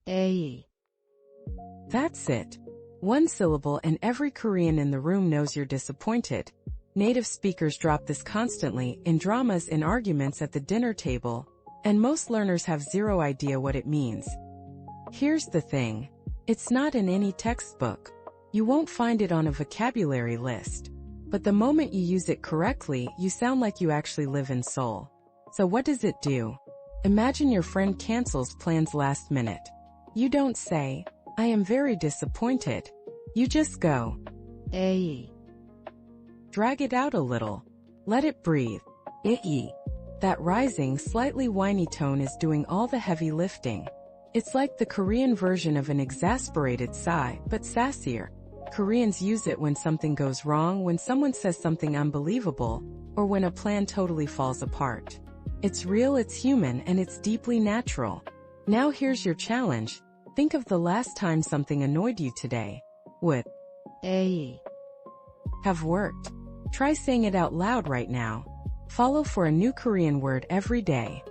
A. That's it. One syllable and every Korean in the room knows you're disappointed. Native speakers drop this constantly in dramas and arguments at the dinner table, and most learners have zero idea what it means. Here's the thing. It's not in any textbook. You won't find it on a vocabulary list. But the moment you use it correctly, you sound like you actually live in Seoul. So what does it do? Imagine your friend cancels plans last minute. You don't say, "I am very disappointed." You just go, A. drag it out a little. Let it breathe. "Ee." That rising, slightly whiny tone is doing all the heavy lifting. It's like the Korean version of an exasperated sigh, but sassier. Koreans use it when something goes wrong, when someone says something unbelievable, or when a plan totally falls apart. It's real, it's human, and it's deeply natural. Now here's your challenge. Think of the last time something annoyed you today. Would A. have worked. Try saying it out loud right now. Follow for a new Korean word every day.